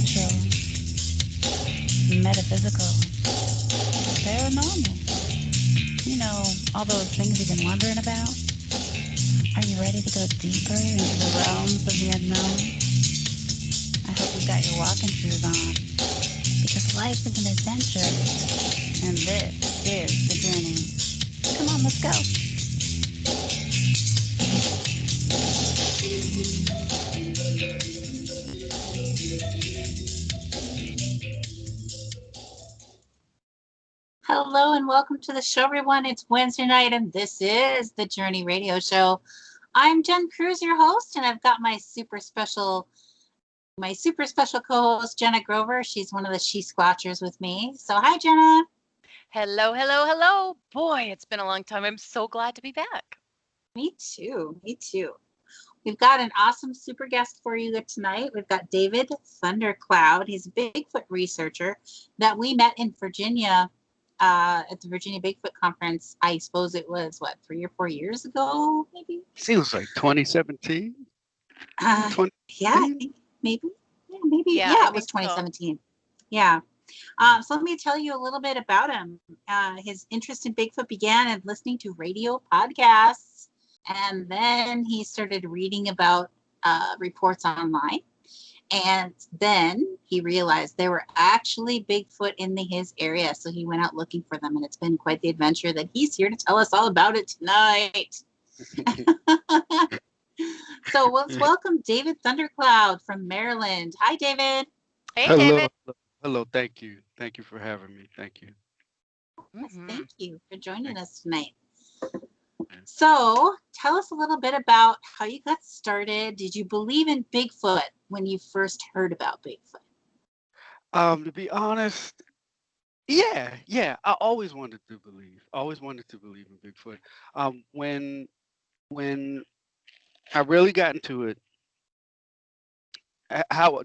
supernatural, metaphysical, paranormal. You know, all those things you've been wondering about. Are you ready to go deeper into the realms of the unknown? I hope you've got your walking shoes on, because life is an adventure, and this is the journey. Come on, let's go. Hello and welcome to the show, everyone. It's Wednesday night, and this is the Journey Radio Show. I'm Jen Cruz, your host, and I've got my super special co-host, Jenna Grover. She's one of the She-Squatchers with me. So hi, Jenna. Hello, hello, hello. Boy, it's been a long time. I'm so glad to be back. Me too. We've got an awesome super guest for you tonight. We've got David Thundercloud. He's a Bigfoot researcher that we met in Virginia at the Virginia Bigfoot Conference. I suppose it was, 3 or 4 years ago, maybe? Seems like 2017. Yeah, I think maybe. Yeah, it was 2017. So. Yeah. So let me tell you a little bit about him. His interest in Bigfoot began in listening to radio podcasts, and then he started reading about reports online. And then he realized there were actually Bigfoot in his area, so he went out looking for them, and it's been quite the adventure that he's here to tell us all about it tonight. So let's welcome David Thundercloud from Maryland. Hi, David. Hey, Hello. David. Hello. Thank you for having me. Thank you. Yes, thank you for joining us tonight. So tell us a little bit about how you got started. Did you believe in Bigfoot when you first heard about Bigfoot? To be honest, yeah. I always wanted to believe. In Bigfoot. When I really got into it, how I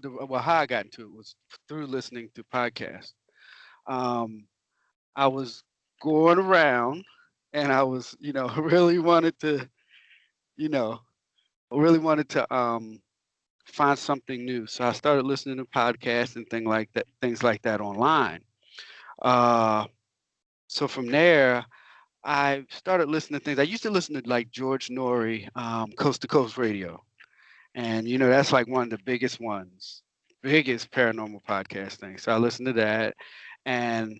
got into it was through listening to podcasts. I was going around, and I was, really wanted to, find something new. So I started listening to podcasts and things like that online. So from there, I started listening to things. I used to listen to like George Norrie, Coast to Coast Radio, and that's like one of the biggest paranormal podcast things. So I listened to that, and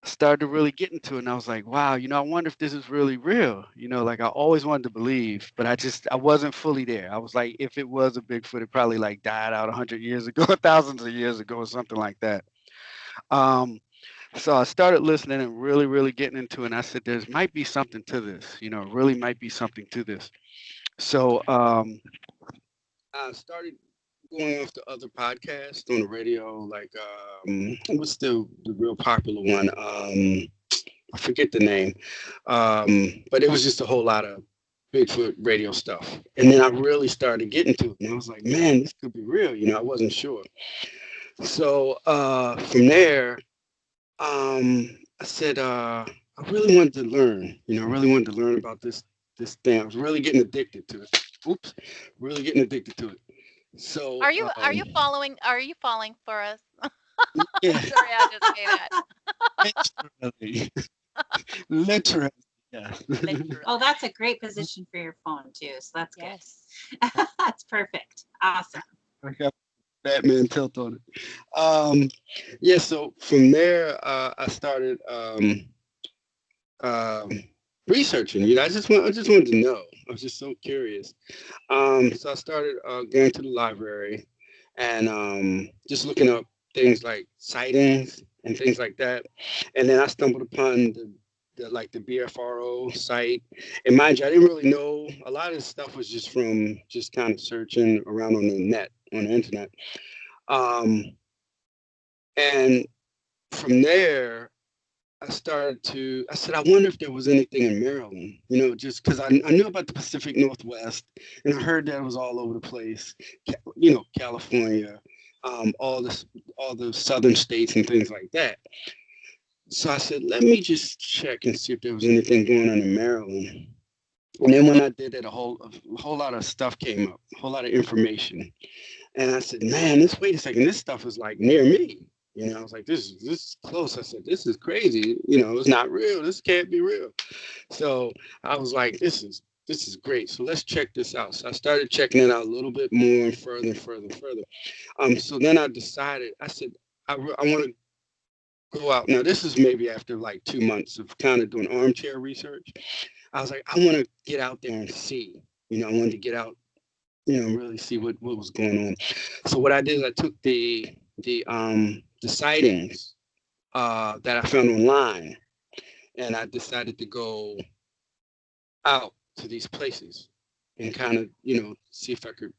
started to really get into it, and I was like, wow, I wonder if this is really real. Like I always wanted to believe, but I wasn't fully there. I was like, if it was a Bigfoot, it probably like died out 100 years ago, thousands of years ago, or something like that. So I started listening and really, really getting into it, and I said, there might be something to this. Really might be something to this. So I started going off to other podcasts on the radio, like what's the real popular one? I forget the name, but it was just a whole lot of Bigfoot radio stuff. And then I really started getting to it, and I was like, man, this could be real. I wasn't sure. So from there, I said I really wanted to learn. I really wanted to learn about this thing. I was really getting addicted to it. Really getting addicted to it. So are you falling for us? Yeah. Sorry, I just say that. Literally. Yeah. Oh, that's a great position for your phone too. So that's good. Yes. That's perfect. Awesome. I got Batman tilt on it. Yeah. So from there, I started researching. I just wanted to know. I was just so curious. So I started going to the library and just looking up things like sightings and things like that. And then I stumbled upon the BFRO site. And mind you, I didn't really know. A lot of this stuff was just from just kind of searching around on the internet. And from there, I said, I wonder if there was anything in Maryland, just because I knew about the Pacific Northwest, and I heard that it was all over the place, California, all the southern states and things like that. So I said, let me just check and see if there was anything going on in Maryland. And then when I did that, a whole lot of stuff came up, a whole lot of information. And I said, man, wait a second, this stuff is like near me. You know, I was like, this is close. I said, this is crazy. You know, it's not real. This can't be real. So I was like, this is great. So let's check this out. So I started checking it out a little bit more and further and further and further. So then I decided, I said, I want to go out. Now, this is maybe after like 2 months of kind of doing armchair research. I was like, I want to get out there and see. You know, I wanted to get out, you know, really see what was going on. So what I did is I took the sightings that I found online, and I decided to go out to these places and kind of, you know, see if I could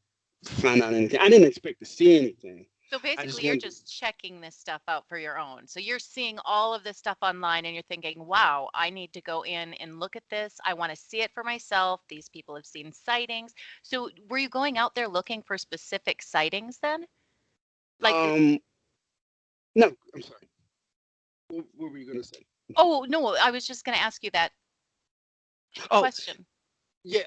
find out anything. I didn't expect to see anything. So basically, you're just checking this stuff out for your own. So you're seeing all of this stuff online and you're thinking, wow, I need to go in and look at this. I want to see it for myself. These people have seen sightings. So were you going out there looking for specific sightings then? Like, no, I'm sorry. What were you going to say? Oh, no, I was just going to ask you that question. Yeah,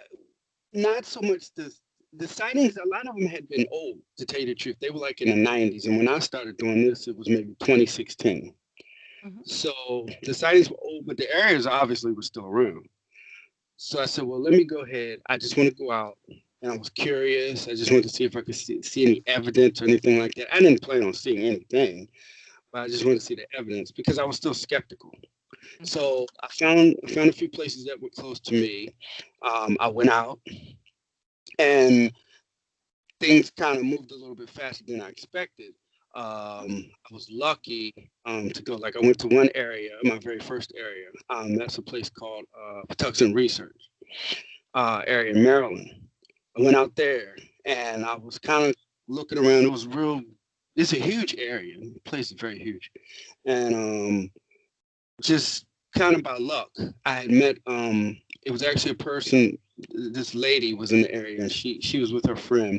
not so much the sightings. A lot of them had been old, to tell you the truth. They were like in the 90s. And when I started doing this, it was maybe 2016. Mm-hmm. So the sightings were old, but the areas obviously were still around. So I said, well, let me go ahead. I just want to go out. And I was curious. I just wanted to see if I could see any evidence or anything like that. I didn't plan on seeing anything, but I just wanted to see the evidence because I was still skeptical. Mm-hmm. So I found a few places that were close to me. I went out, and things kind of moved a little bit faster than I expected. I was lucky to go. Like I went to one area, my very first area. That's a place called Patuxent Research area in Maryland. I went out there and I was kind of looking around. It's a huge area. The place is very huge. And just kind of by luck, I had met, it was actually a person, this lady was in the area and she was with her friend.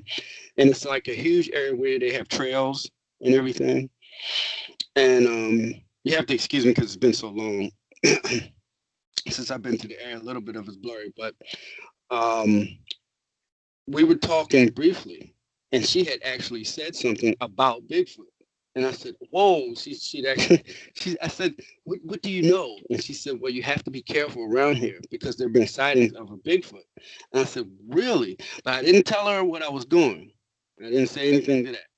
And it's like a huge area where they have trails and everything. And you have to excuse me because it's been so long since I've been to the area. A little bit of it's blurry, but we were talking briefly, and she had actually said something about Bigfoot. And I said, whoa, I said, what do you know? And she said, well, you have to be careful around here because there have been sightings of a Bigfoot. And I said, really? But I didn't tell her what I was doing. I didn't say anything to that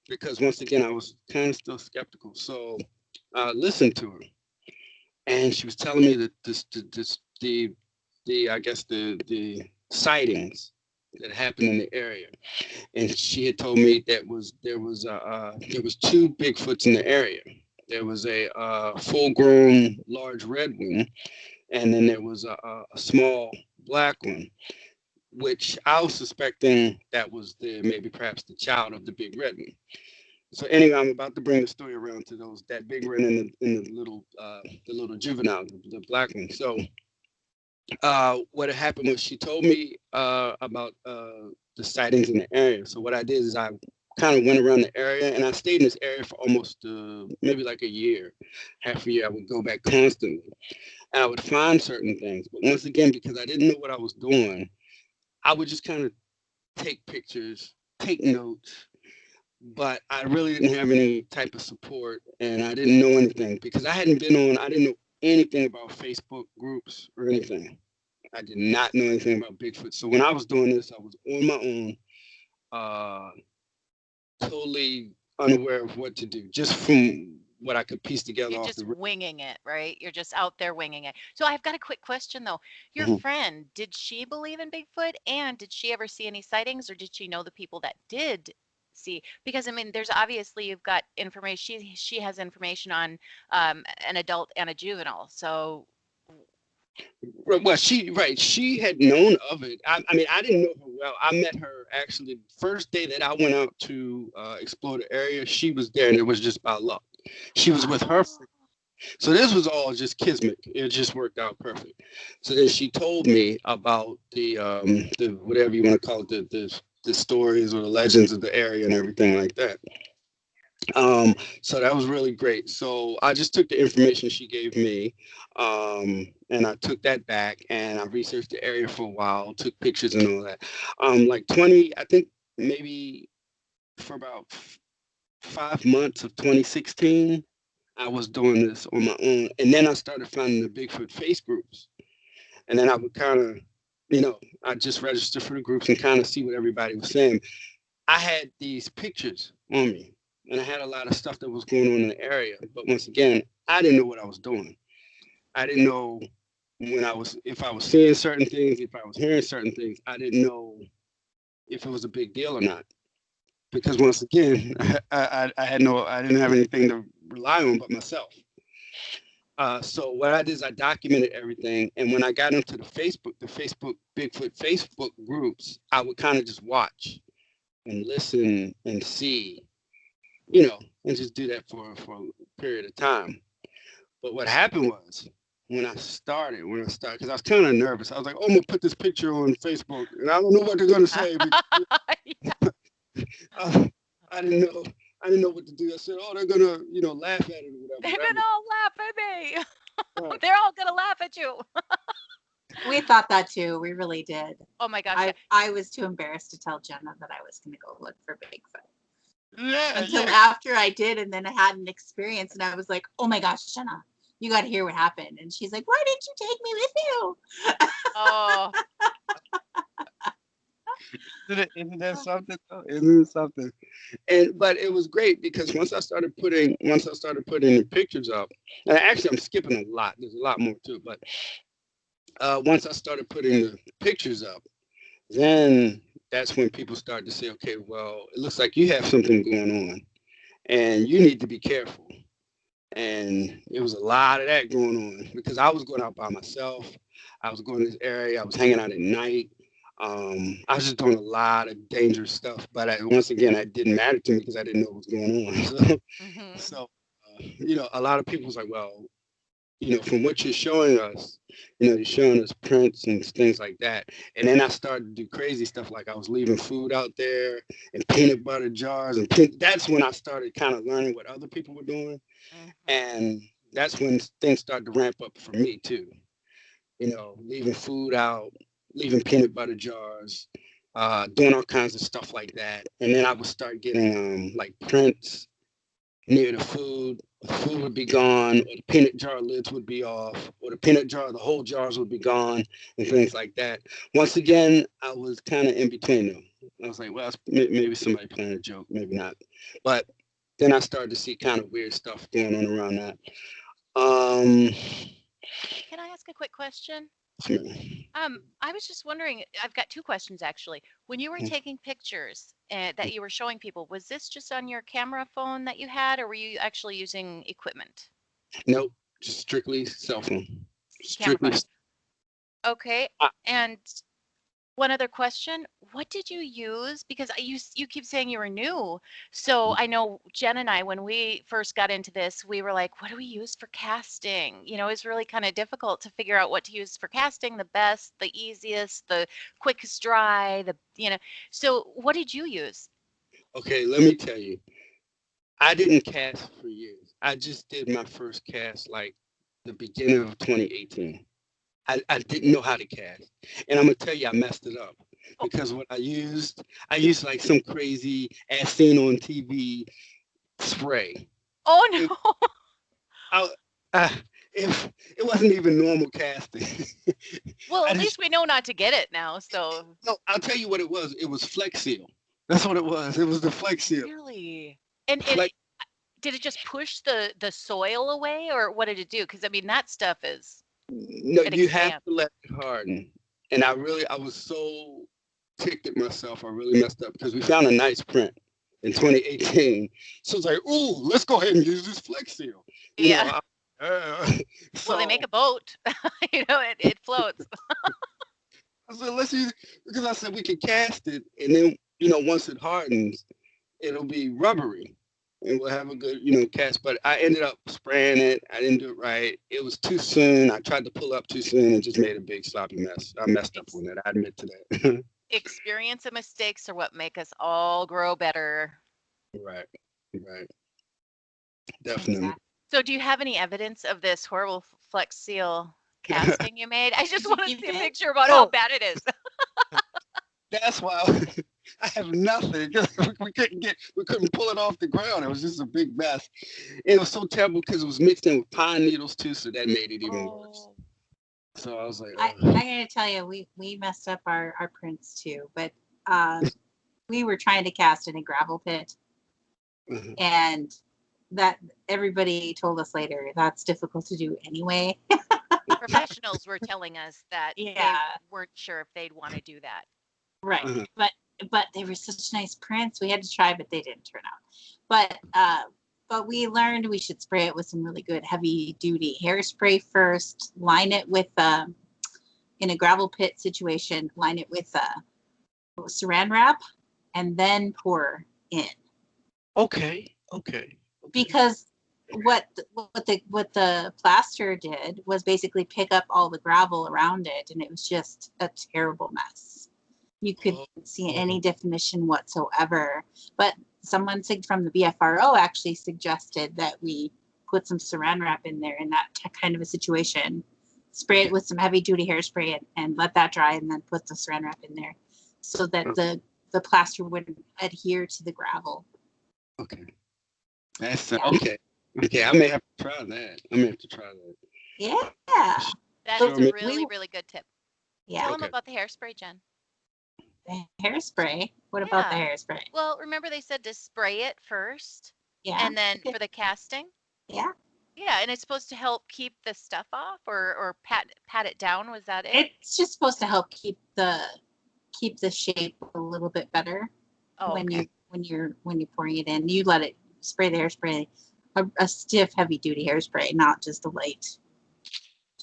because once again, I was kind of still skeptical. So I listened to her, and she was telling me that the sightings that happened in the area, and she had told me there was 2 Bigfoots in the area. There was a full-grown large red one, and then there was a small black one, which I was suspecting that was perhaps the child of the big red one. So anyway, I'm about to bring the story around to that big red and the little juvenile, the black one. So what had happened was she told me about the sightings in the area. So what I did is I kind of went around the area, and I stayed in this area for almost maybe like a year, half a year. I would go back constantly, and I would find certain things. But once again, because I didn't know what I was doing, I would just kind of take pictures, take notes, but I really didn't have any type of support, and I didn't know anything because I didn't know anything about Facebook groups or anything. I did not know anything about Bigfoot. So when I was doing this, I was on my own, totally unaware of what to do, just from what I could piece together. You're just winging it, right? You're just out there winging it. So I've got a quick question though. Your friend, did she believe in Bigfoot, and did she ever see any sightings, or did she know the people that did see? Because I mean, there's obviously, you've got information. She has information on an adult and a juvenile. So well, she had known of it. I mean, I didn't know her well. I met her actually the first day that I went out to explore the area. She was there, and it was just by luck. She was with her friend. So this was all just kismet. It just worked out perfect. So then she told me about the whatever you want to call it, the stories or the legends of the area and everything like that. So that was really great. So I just took the information she gave me, and I took that back, and I researched the area for a while, took pictures and all that. Like 20, I think maybe for about 5 months of 2016, I was doing this on my own. And then I started finding the Bigfoot face groups. And then I would kind of, I just register for the groups and kind of see what everybody was saying. I had these pictures on me, and I had a lot of stuff that was going on in the area. But once again, I didn't know what I was doing. I didn't know if I was seeing certain things, if I was hearing certain things. I didn't know if it was a big deal or not. Because once again, I didn't have anything to rely on but myself. So what I did is I documented everything, and when I got into the Facebook Bigfoot Facebook groups, I would kind of just watch and listen and see, and just do that for a period of time. But what happened was when I started, because I was kind of nervous. I was like, "Oh, I'm gonna put this picture on Facebook, and I don't know what they're gonna say." I didn't know what to do. I said, "Oh, they're gonna, laugh at it or whatever." They're gonna all laugh at me. Right. They're all gonna laugh at you. We thought that too. We really did. Oh my gosh. I was too embarrassed to tell Jenna that I was going to go look for Bigfoot. Until after I did, and then I had an experience, and I was like, "Oh my gosh, Jenna, you got to hear what happened." And she's like, "Why didn't you take me with you?" Oh. Isn't that something? Isn't it something? But it was great because once I started putting the pictures up, and actually I'm skipping a lot. There's a lot more to it, but once I started putting the pictures up, then that's when people started to say, "Okay, well, it looks like you have something going on, and you need to be careful." And it was a lot of that going on because I was going out by myself. I was going to this area. I was hanging out at night. I was just doing a lot of dangerous stuff, but once again, it didn't matter to me because I didn't know what was going on. So, a lot of people was like, "Well, from what you're showing us, you're showing us prints and things like that." And then I started to do crazy stuff, like I was leaving food out there and peanut butter jars, and that's when I started kind of learning what other people were doing, and that's when things started to ramp up for me too. Leaving food out, leaving peanut butter jars, doing all kinds of stuff like that. And then I would start getting like prints near the food. The food would be gone, or the peanut jar lids would be off, or the whole jars would be gone, and things like that. Once again, I was kind of in between them. I was like, well, maybe somebody playing a joke, maybe not. But then I started to see kind of weird stuff going on around that. Can I ask a quick question? I was just wondering, I've got two questions actually. When you were taking pictures that you were showing people, was this just on your camera phone that you had, or were you actually using equipment? Nope, just strictly cell phone. Strictly. Okay. And one other question, what did you use? Because you keep saying you were new. So I know Jen and I, when we first got into this, we were like, what do we use for casting? It's really kind of difficult to figure out what to use for casting, the best, the easiest, the quickest dry, So what did you use? Okay, let me tell you. I didn't cast for years. I just did my first cast like the beginning of 2018. I didn't know how to cast. And I'm going to tell you, I messed it up because what I used like some crazy as seen on TV spray. Oh, no. It wasn't even normal casting. Well, at least we know not to get it now. So no, I'll tell you what it was. It was Flex Seal. That's what it was. It was the Flex Seal. Really? And did it just push the soil away, or what did it do? Because that stuff is... No, you have to let it harden. And I was so ticked at myself. I really messed up because we found a nice print in 2018. So it's like, ooh, let's go ahead and use this Flex Seal. Well, they make a boat. It floats. I said, let's use it because I said we can cast it, and then once it hardens, it'll be rubbery. And we'll have a good, cast. But I ended up spraying it. I didn't do it right. It was too soon. I tried to pull up too soon and just made a big sloppy mess. I messed up on that. I admit to that. Experience and mistakes are what make us all grow better. Right. Definitely. So do you have any evidence of this horrible Flex Seal casting you made? I just want to see a picture about how bad it is. That's why I have nothing. We couldn't pull it off the ground. It was just a big mess. It was so terrible because it was mixed in with pine needles too, so that made it even worse. So I was like, I'm gonna tell you, we messed up our prints too, but we were trying to cast in a gravel pit, and that everybody told us later that's difficult to do anyway. Professionals were telling us that they weren't sure if they'd want to do that. Right. But they were such nice prints. We had to try, but they didn't turn out. But we learned we should spray it with some really good heavy duty hairspray first, line it with in a gravel pit situation, line it with saran wrap, and then pour in. Okay. Because what the plaster did was basically pick up all the gravel around it, and it was just a terrible mess. You couldn't see any definition whatsoever. But someone from the BFRO actually suggested that we put some saran wrap in there in that kind of a situation. Spray it with some heavy duty hairspray and let that dry, and then put the saran wrap in there so that the plaster wouldn't adhere to the gravel. Okay. That's okay. Okay, I may have to try that. Yeah. That is a really, really good tip. Yeah. Tell them about the hairspray, Jen. The hairspray? What about the hairspray? Well, remember they said to spray it first? Yeah. And then for the casting? Yeah. Yeah, and it's supposed to help keep the stuff off or pat it down. Was that it? It's just supposed to help keep the shape a little bit better when you're pouring it in. You let it spray the hairspray, a stiff, heavy duty hairspray, not just a light,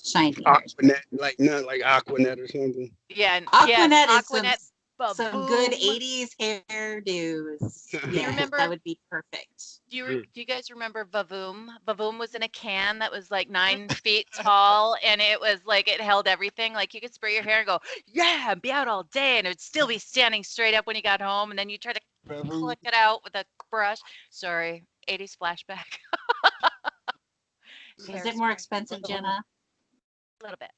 shiny Aquanet, like Aquanet or something. Yeah, Aquanet is Aquanet. Some good 80s hairdos. Yeah, remember, that would be perfect. Do you guys remember Vavoom? Vavoom was in a can that was like 9 feet tall, and it was like it held everything. Like you could spray your hair and go, yeah, and be out all day, and it would still be standing straight up when you got home, and then you try to click it out with a brush. Sorry, 80s flashback. Is it more expensive, Jenna? A little bit.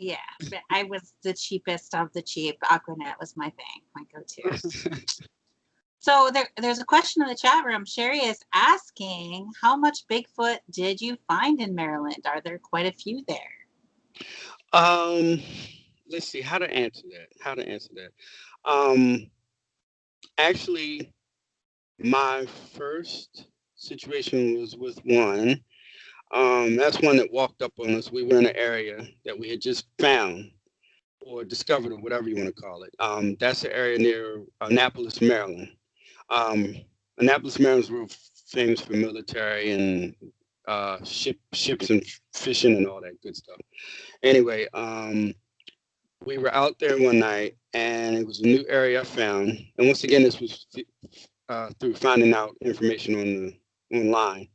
Yeah, but I was the cheapest of the cheap. Aquanet was my thing, my go-to. So there's a question in the chat room. Sherry is asking, how much Bigfoot did you find in Maryland? Are there quite a few there? Let's see how to answer that. Actually, my first situation was with one. That's one that walked up on us. We were in an area that we had just found or discovered, or whatever you want to call it. That's the area near Annapolis, Maryland. Annapolis, Maryland's real famous for military and ships and fishing and all that good stuff. Anyway, we were out there one night, and it was a new area I found. And once again, this was through finding out information online.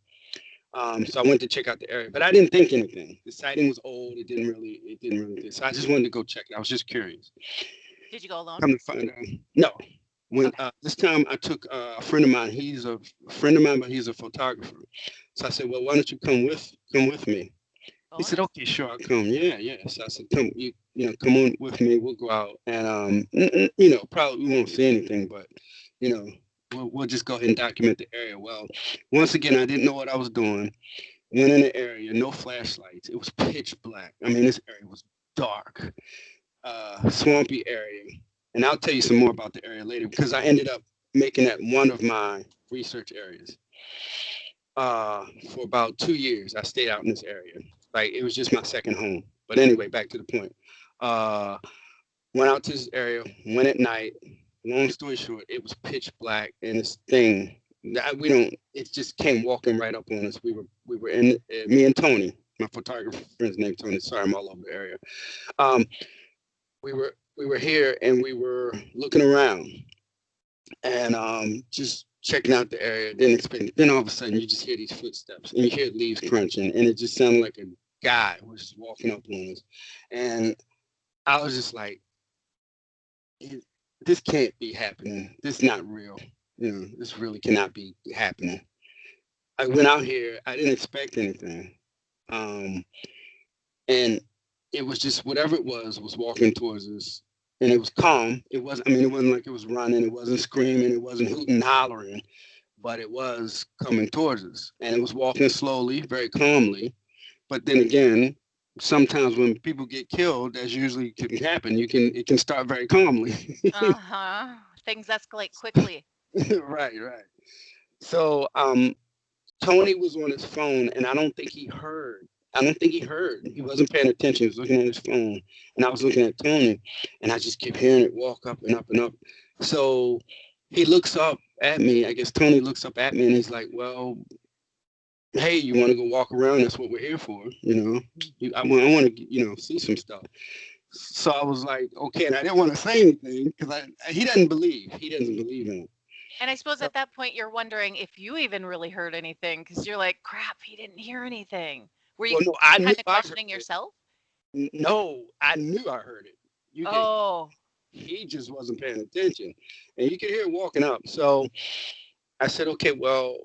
So I went to check out the area, but I didn't think anything. The sighting was old. It didn't really. So I just wanted to go check it. I was just curious. Did you go alone? Come to find out, no. When this time I took a friend of mine. He's a friend of mine, but he's a photographer. So I said, well, why don't you come with me? He said, okay, sure, I'll come. Yeah. So I said, come, come on with me. We'll go out, and probably we won't see anything, but we'll just go ahead and document the area. Well, once again, I didn't know what I was doing. Went in the area, no flashlights. It was pitch black. I mean, this area was dark, swampy area. And I'll tell you some more about the area later, because I ended up making that one of my research areas. For about 2 years, I stayed out in this area. Like, it was just my second home. But anyway, back to the point. Went out to this area, went at night. Long story short, it was pitch black, and this thing it just came walking right up on us. We were in, me and Tony, my photographer friend's name Tony. Sorry, I'm all over the area. We were here, and we were looking around, and just checking out the area. Didn't expect it. Then all of a sudden, you just hear these footsteps, and you hear leaves crunching, and it just sounded like a guy was just walking up on us, and I was just like, this can't be happening. This is not real. This really cannot be happening. I went out here. I didn't expect anything. And it was just whatever it was walking towards us. and it was calm. It wasn't. I mean, it wasn't like it was running. It wasn't screaming. It wasn't hooting and hollering, but it was coming towards us, and it was walking slowly, very calmly. But then again, sometimes when people get killed, as usually can happen, it can start very calmly. Uh-huh. Things escalate quickly. Right, right. So Tony was on his phone, and I don't think he heard. I don't think he heard. He wasn't paying attention. He was looking at his phone, and I was looking at Tony, and I just kept hearing it walk up and up and up. So he looks up at me. I guess Tony looks up at me, and he's like, "Well, hey, you want to go walk around? That's what we're here for, you know. I want to, see some stuff." So I was like, "Okay," and I didn't want to say anything because he doesn't believe. He doesn't believe in it. And I suppose at that point you're wondering if you even really heard anything because you're like, crap, he didn't hear anything. Were you Well, no, I knew kind of I heard questioning it. yourself? No, I knew I heard it. You did. Oh, He just wasn't paying attention, and you could hear it walking up. So I said, "Okay, well,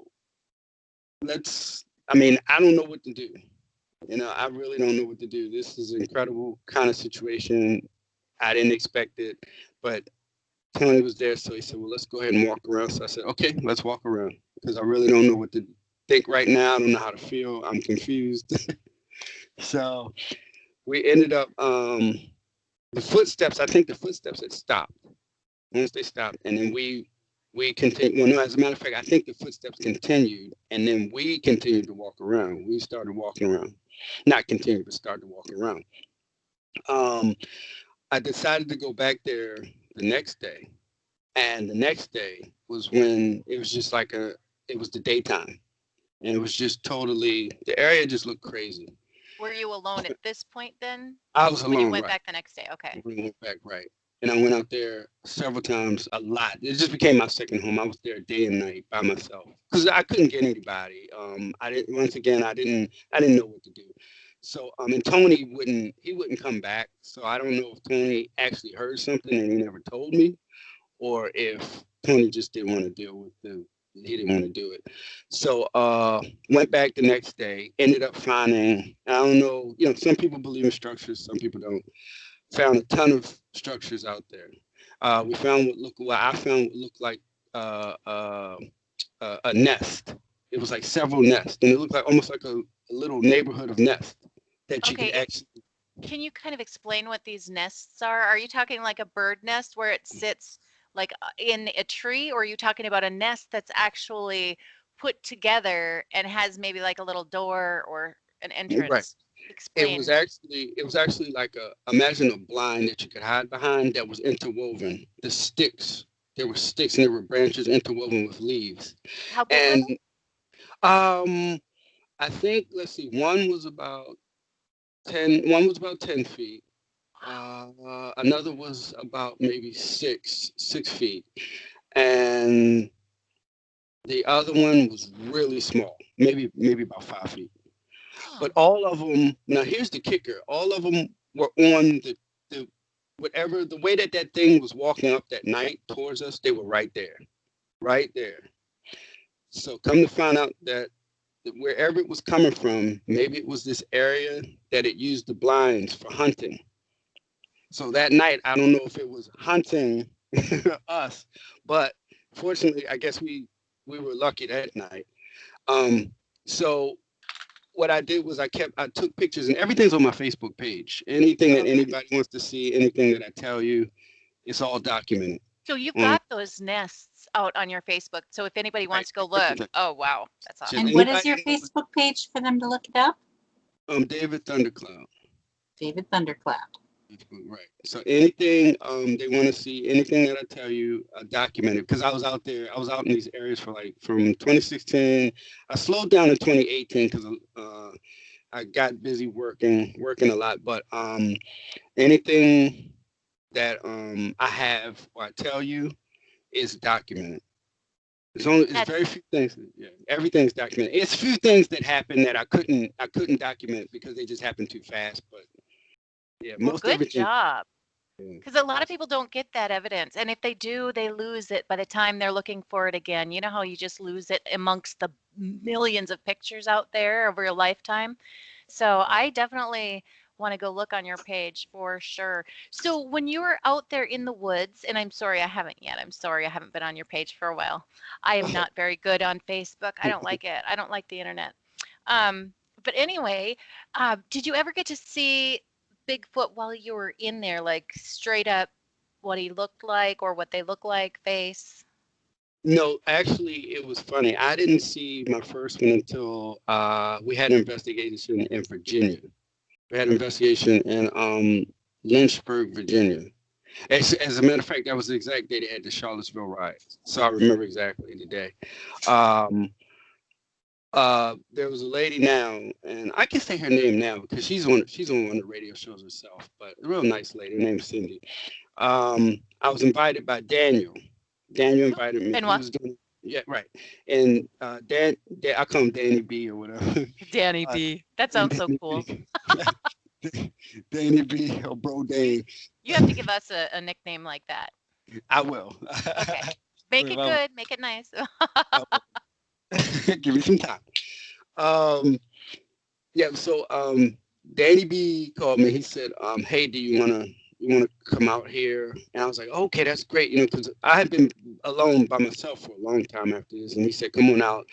let's." I mean, I don't know what to do. I really don't know what to do. This is an incredible kind of situation. I didn't expect it, but Tony was there, so he said, "Well, let's go ahead and walk around." So I said, "Okay, let's walk around," because I really don't know what to think right now. I don't know how to feel. I'm confused. So we ended up the footsteps. I think the footsteps had stopped. Once they stopped, and then we continued. Well, no, as a matter of fact, I think the footsteps continued, and then we continued to walk around. We started walking around, not continued, but started walking around. Um, I decided to go back there the next day, and the next day was when it was just like it was the daytime, and it was just totally the area just looked crazy. were you alone at this point then? I was When you alone, went right? back the next day? Okay. We went back, right? And I went out there several times, a lot. It just became my second home. I was there day and night by myself because I couldn't get anybody. I didn't. Once again, I didn't know what to do. So, and Tony wouldn't come back. So I don't know if Tony actually heard something and he never told me, or if Tony just didn't want to deal with the. He didn't want to do it. So went back the next day. Ended up finding. I don't know. Some people believe in structures. Some people don't. Found a ton of structures out there. We found what I found what looked like uh, uh, a nest. It was like several nests, and it looked like almost like a little neighborhood of nests that you could Okay. actually. Can you kind of explain what these nests are? Are you talking like a bird nest where it sits like in a tree, or are you talking about a nest that's actually put together and has maybe like a little door or an Right. entrance? Explain. It was actually like imagine a blind that you could hide behind that was interwoven. The sticks. There were sticks and there were branches interwoven with leaves. How big were And they? I think let's see, one was about 10 feet. Another was about maybe 6 feet, and the other one was really small, maybe about 5 feet. Huh. But all of them. Now here's the kicker: all of them were on the whatever the way that thing was walking up that night towards us. They were right there, right there. So come to find out that wherever it was coming from, maybe it was this area that it used the blinds for hunting. So that night, I don't know if it was hunting us, but fortunately, I guess we were lucky that night. Um, so what I did was I took pictures, and everything's on my Facebook page. Anything that Okay. anybody wants to see, anything that I tell you, it's all documented. So you've Um, got those nests out on your Facebook. So if anybody right, wants to go look, oh wow, that's just awesome. And what is anybody your knows, Facebook page for them to look it up? David Thundercloud. David Thundercloud. Right. So anything they want to see, anything that I tell you, documented. Because I was out there, I was out in these areas for like from 2016. I slowed down in 2018 because I got busy working a lot. But anything that I have or I tell you is documented. It's That's very few things. Yeah, everything's documented. It's few things that happen that I couldn't document because they just happened too fast. But yeah, well, most good everything. job. Yeah. Because a lot of people don't get that evidence. And if they do, they lose it by the time they're looking for it again. You know how you just lose it amongst the millions of pictures out there over a lifetime? So I definitely want to go look on your page for sure. So when you were out there in the woods, and I'm sorry I haven't yet. I'm sorry I haven't been on your page for a while. I am not very good on Facebook. I don't like it. I don't like the internet. But anyway, did you ever get to see Bigfoot while you were in there, like straight up what he looked like or what they look like, face? No, actually, it was funny. I didn't see my first one until we had an investigation in Virginia. We had an investigation in Lynchburg, Virginia. As a matter of fact, that was the exact day they had the Charlottesville riots. So I remember exactly the day. Um, there was a lady now, and I can say her name now because she's on one of the radio shows herself, but a real nice lady named Cindy. I was invited by Daniel. Daniel invited me. He Benoit? was doing, yeah, right. And Dan, I call him Danny B or whatever. Danny B. That sounds so Danny cool. B. Danny B or Bro Dane. You have to give us a nickname like that. I will. Okay. Make it good. Make it nice. Give me some time. Yeah, so Danny B called me. He said, hey, do you wanna come out here? And I was like, okay, that's great, because I had been alone by myself for a long time after this. And he said, come on out.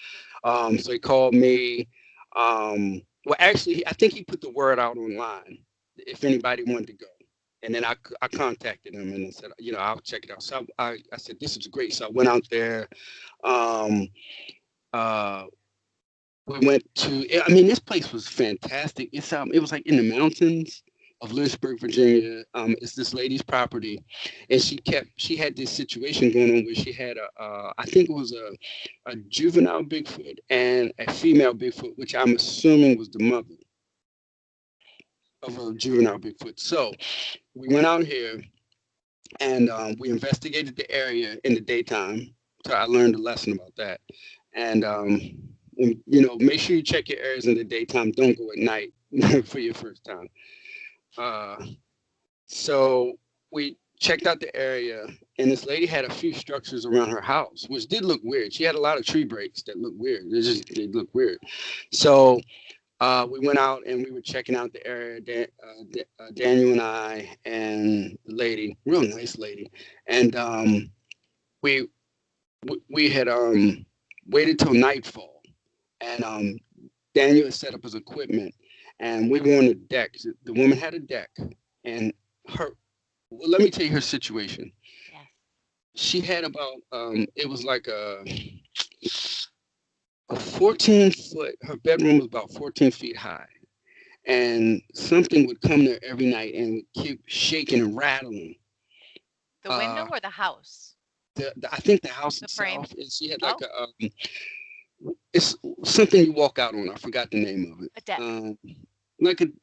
So he called me. Well, actually, I think he put the word out online if anybody wanted to go. And then I contacted him and I said, I'll check it out. So I said, this is great. So I went out there. We went to, this place was fantastic. It was like in the mountains of Lynchburg, Virginia. It's this lady's property, and she had this situation going on where she had I think it was a juvenile Bigfoot and a female Bigfoot, which I'm assuming was the mother of a juvenile Bigfoot. So we went out here and we investigated the area in the daytime. So I learned a lesson about that. And make sure you check your areas in the daytime. Don't go at night for your first time. So we checked out the area, and this lady had a few structures around her house, which did look weird. She had a lot of tree breaks that looked weird. They looked weird. So we went out and we were checking out the area. Daniel and I and the lady, real nice lady, and we had waited till nightfall, and Daniel had set up his equipment, and we were on the deck. The woman had a deck, and let me tell you her situation. Yeah. She had about it was like a 14-foot. Her bedroom was about 14 feet high, and something would come there every night and would keep shaking and rattling. The window or the house? I think the house The itself. frame? She had like it's something you walk out on. I forgot the name of it. A deck.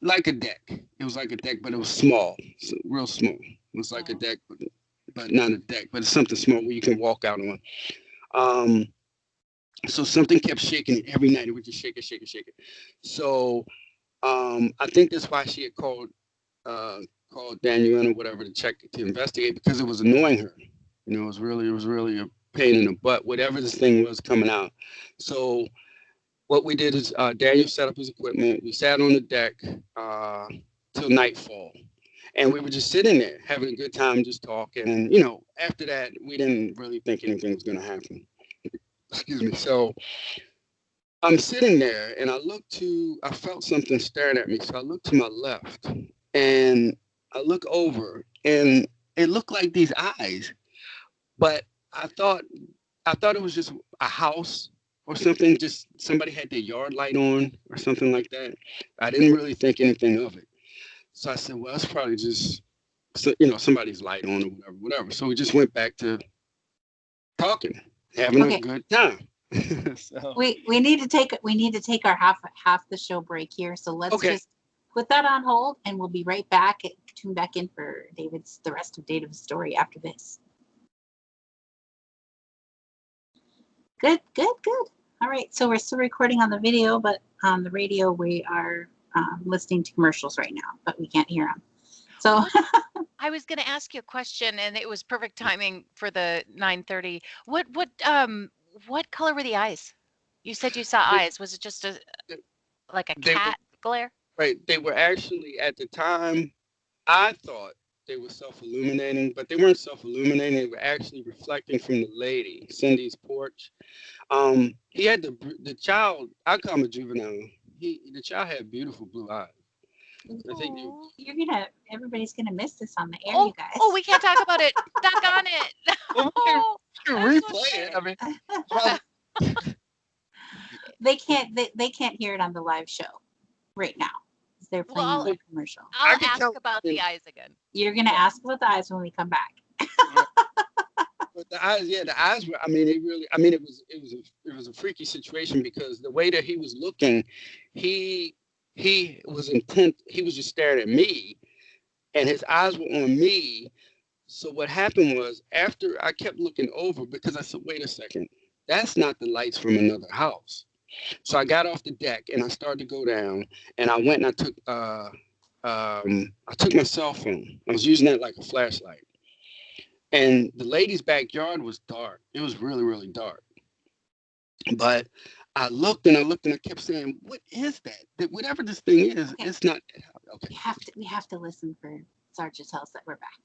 Like a deck. It was like a deck, but it was small, real small. It was like a deck, but not a deck. But it's something small where you can walk out on. So something kept shaking it every night. It would just shake it, shake it, shake it. So I think that's why she had called Daniel or whatever to investigate, because it was annoying her. It was really a pain in the butt, whatever this thing was coming out. So what we did is Daniel set up his equipment. We sat on the deck till nightfall. And we were just sitting there having a good time, just talking. And, after that, we didn't really think anything was going to happen. Excuse me. So I'm sitting there and I felt something staring at me. So I looked to my left and I look over and it looked like these eyes. But I thought it was just a house or something. Just somebody had their yard light on or something like that. I didn't really think anything of it. So I said, well, it's probably just, somebody's light on or whatever. So we just went back to talking, having a good time. So. We need to take our half the show break here. So let's just put that on hold, and we'll be right back. Tune back in for the rest of David's story after this. Good. All right, so we're still recording on the video, but on the radio we are listening to commercials right now, but we can't hear them. So I was going to ask you a question, and it was perfect timing for the 9:30. What color were the eyes? You said you saw eyes. Was it just like a cat glare? Right. They were actually, at the time, I thought they were self-illuminating, but they weren't self-illuminating. They were actually reflecting from the lady, Cindy's porch. He had the child. I call him a juvenile. The child had beautiful blue eyes. I think Everybody's gonna miss this on the air, Oh, you guys. we can't talk about it. Duck on it. Well, we can replay it. I mean, They can't hear it on the live show right now. They're playing the commercial. I'll ask about the eyes again. You're gonna ask about the eyes when we come back. But the eyes were. I mean, it was a freaky situation, because the way that he was looking, he was intent. He was just staring at me, and his eyes were on me. So what happened was, after I kept looking over, because I said, wait a second, that's not the lights from another house. So I got off the deck and I started to go down, and I went and I took my cell phone. I was using that like a flashlight. And the lady's backyard was dark. It was really, really dark. But I looked and I kept saying, what is that? Whatever this thing is, okay. It's not. Okay. We have to listen for Sarge to tell us that we're back.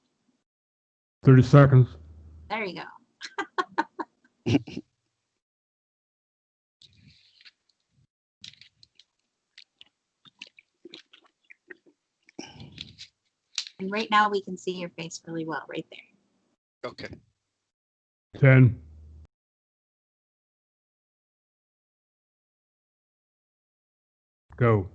30 seconds. There you go. And right now we can see your face really well right there. Okay. 10. Go.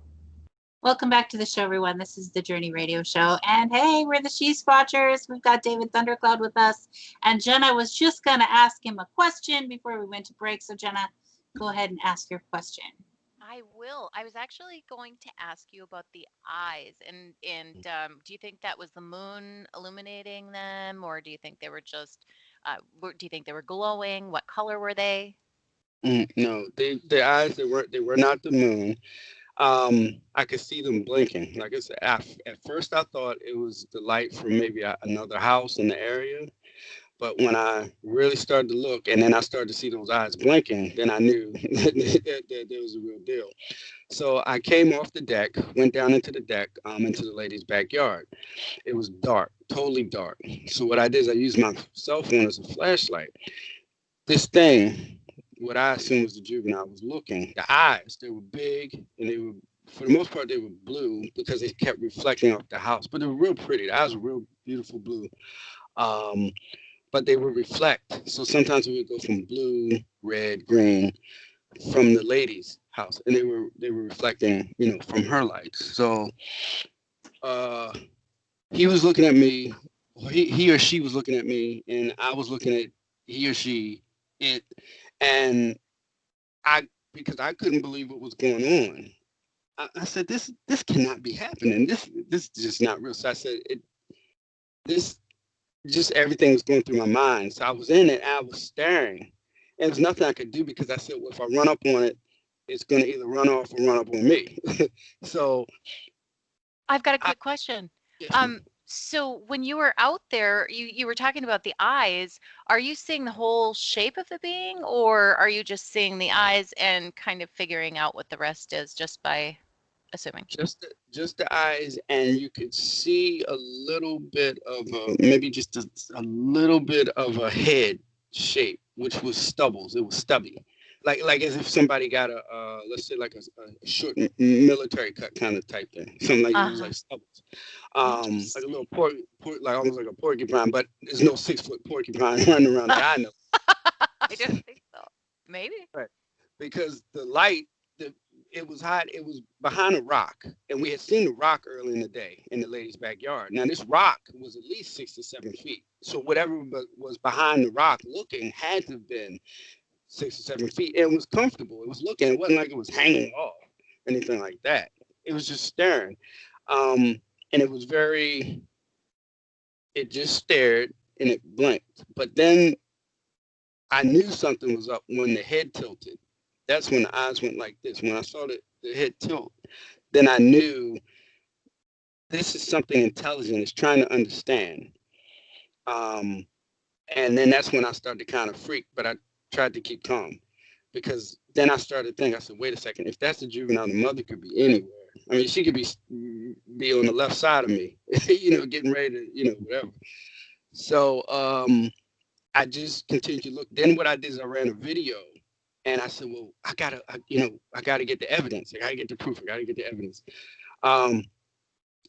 Welcome back to the show, everyone. This is the Journey Radio Show. And hey, we're the She-Squatchers. We've got David Thundercloud with us. And Jenna was just going to ask him a question before we went to break. So Jenna, go ahead and ask your question. I will. I was actually going to ask you about the eyes, and do you think that was the moon illuminating them, or do you think they were just? Do you think they were glowing? What color were they? No, the eyes, they were not the moon. I could see them blinking. Like I said, at first I thought it was the light from maybe another house in the area. But when I really started to look, and then I started to see those eyes blinking, then I knew that there was a real deal. So I came off the deck, went down into the deck, into the lady's backyard. It was dark, totally dark. So what I did is I used my cell phone as a flashlight. This thing, what I assumed was the juvenile, was looking. The eyes, they were big, and they were, for the most part, they were blue because they kept reflecting off the house. But they were real pretty. The eyes were real beautiful blue. But they would reflect. So sometimes we would go from blue, red, green from the lady's house, and they were reflecting, from her lights. So he was looking at me, he or she was looking at me, and I was looking at he or she, it, and because I couldn't believe what was going on. I said, this cannot be happening. This is just not real. So I said, just everything was going through my mind. So I was in it, I was staring. And there was nothing I could do, because I said, well, if I run up on it, it's going to either run off or run up on me. So I've got a quick question. Yes. So when you were out there, you were talking about the eyes. Are you seeing the whole shape of the being, or are you just seeing the eyes and kind of figuring out what the rest is just by assuming? Just the eyes, and you could see a little bit of maybe just a little bit of a head shape, which was stubbles. It was stubby, like as if somebody got a let's say like a short military cut kind of type thing, something like it was like stubbles, like a little like almost like a porcupine, but there's no 6-foot porcupine running around that I know. I don't think so. Maybe. Right, because the light. It was hot. It was behind a rock, and we had seen the rock early in the day in the lady's backyard. Now this rock was at least 6 to 7 feet. So whatever was behind the rock looking had to have been 6 to 7 feet. And it was comfortable. It was looking. It wasn't like it was hanging off, anything like that. It was just staring, and it was very. It just stared and it blinked. But then I knew something was up when the head tilted. That's when the eyes went like this. When I saw the head tilt, then I knew this is something intelligent. It's trying to understand. And then that's when I started to kind of freak, but I tried to keep calm, because then I started to think, I said, wait a second, if that's a juvenile, the mother could be anywhere. I mean, she could be on the left side of me, getting ready to, whatever. So I just continued to look. Then what I did is I ran a video, and I said, well, I gotta get the evidence. I gotta get the proof. I gotta get the evidence.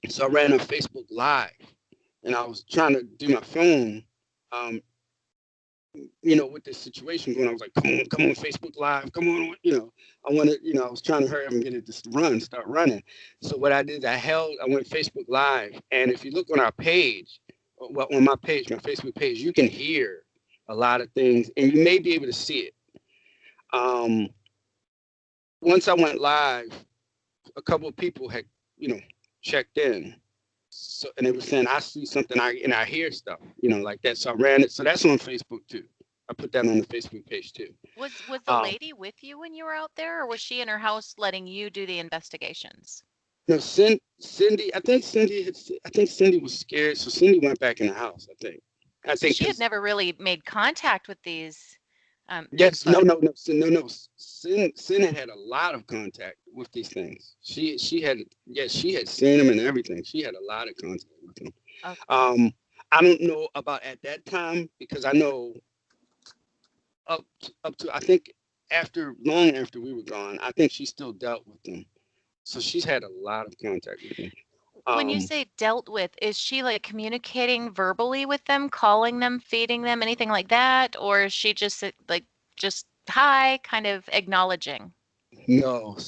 So I ran a Facebook Live, and I was trying to do my phone, with this situation going. I was like, come on, Facebook Live, come on, I wanted, I was trying to hurry up and get it to start running. So what I did, I went Facebook Live, and if you look on our page, well, on my page, my Facebook page, you can hear a lot of things, and you may be able to see it. Once I went live, a couple of people had, checked in. So, and they were saying, I see something, I hear stuff, like that. So I ran it. So that's on Facebook too. I put that on the Facebook page too. Was the lady with you when you were out there, or was she in her house letting you do the investigations? No, Cindy. I think Cindy was scared, so Cindy went back in the house. I think she had never really made contact with these. Yes, no. Sin had a lot of contact with these things. She had seen them and everything. She had a lot of contact with them. Okay. I don't know about at that time, because I know up to I think long after we were gone, I think she still dealt with them. So she's had a lot of contact with them. When you say dealt with, is she like communicating verbally with them, calling them, feeding them, anything like that? Or is she just just hi, kind of acknowledging? No.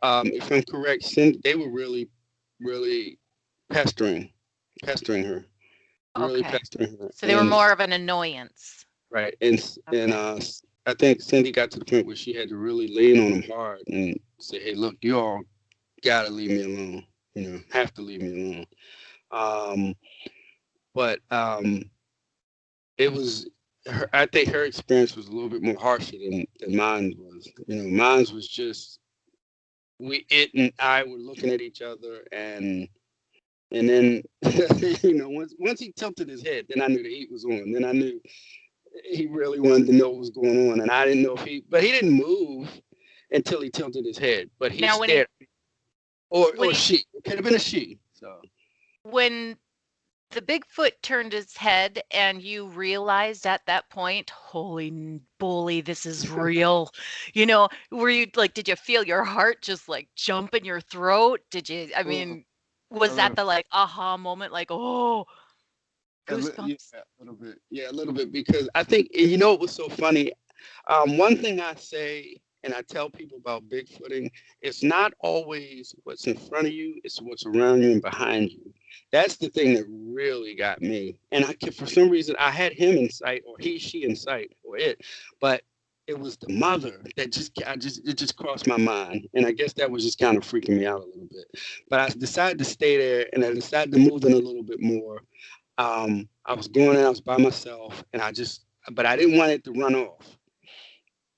If I'm correct, they were really, really pestering her. Really pestering her. So they were more of an annoyance. Right. And I think Cindy got to the point where she had to really lean on them hard and say, hey, look, you all gotta leave me alone. Have to leave me alone. But it was I think her experience was a little bit more harsher than mine was. Mine was just it and I were looking at each other, and then once he tilted his head, then I knew the heat was on. Then I knew he really wanted to know what was going on, and I didn't know if he didn't move until he tilted his head. But he stared. Or she. It could have been a she. So when the Bigfoot turned his head and you realized at that point, holy bully, this is real. Were you did you feel your heart just jump in your throat? Did you, was that the aha moment, goosebumps? Yeah, a little bit. Yeah, a little bit, because I think, it was so funny. One thing I say, and I tell people about Bigfooting, it's not always what's in front of you, it's what's around you and behind you. That's the thing that really got me. And for some reason, I had him in sight, or she in sight, or it, but it was the mother that it just crossed my mind. And I guess that was just kind of freaking me out a little bit. But I decided to stay there, and I decided to move in a little bit more. I was going in, I was by myself, and but I didn't want it to run off.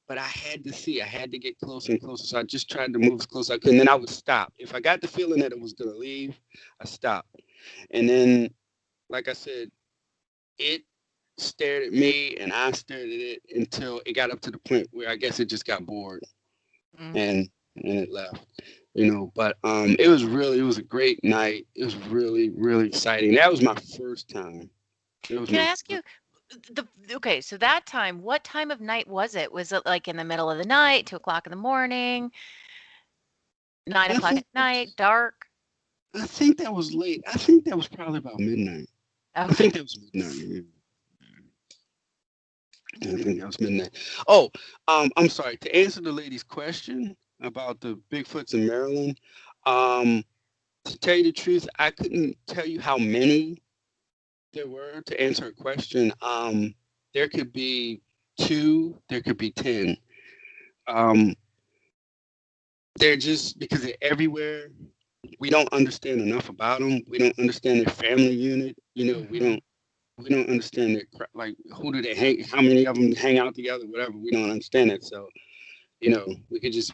But I had to get closer and closer. So I just tried to move as close as I could. And then I would stop. If I got the feeling that it was going to leave, I stopped. And then, like I said, it stared at me and I stared at it until it got up to the point where I guess it just got bored. And it left. But it was a great night. It was really, really exciting. That was my first time. Can I ask you, so that time, what time of night was it? Was it in the middle of the night, 2:00 in the morning, 9:00 at night, dark? I think that was late. I think that was probably about midnight. Okay. I think that was midnight. Yeah. I think that was midnight. Oh, I'm sorry. To answer the lady's question about the Bigfoots in Maryland, to tell you the truth, I couldn't tell you how many there were. To answer a question, there could be 2, there could be 10. They're just, because they're everywhere. We don't understand enough about them. We don't understand their family unit. We don't understand their, who do they hang, how many of them hang out together, whatever. We don't understand it. So, we could just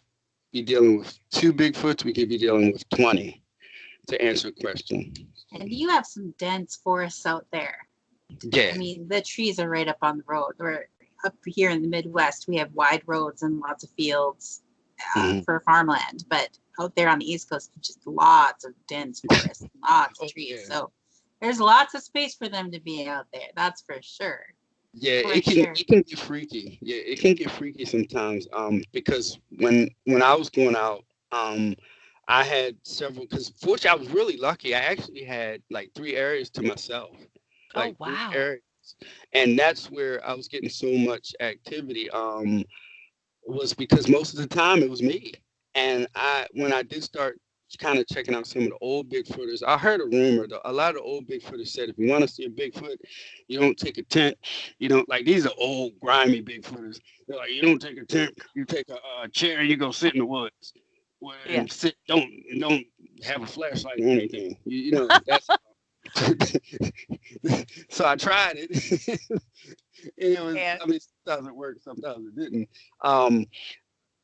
be dealing with 2 Bigfoots. We could be dealing with 20, to answer a question. And you have some dense forests out there. Yeah. The trees are right up on the road. We're up here in the Midwest. We have wide roads and lots of fields for farmland. But out there on the East Coast, just lots of dense forests, lots of trees. Yeah. So there's lots of space for them to be out there. That's for sure. Yeah, For it can sure. it can get freaky. Yeah, it can get freaky sometimes. Because when I was going out, I had several. Because fortunately, I was really lucky. I actually had like 3 areas to myself, Oh, like three wow. areas, and that's where I was getting so much activity. Was because most of the time it was me. And when I did start kind of checking out some of the old Bigfooters, I heard a rumor that a lot of the old Bigfooters said if you want to see a Bigfoot, you don't take a tent. You don't like these are old grimy Bigfooters. They're like you don't take a tent, you take a chair and you go sit in the woods. Well, Yeah. and sit don't have a flashlight or anything. You know that's so I tried it. And it was Yeah. I mean sometimes it worked, sometimes it didn't. Um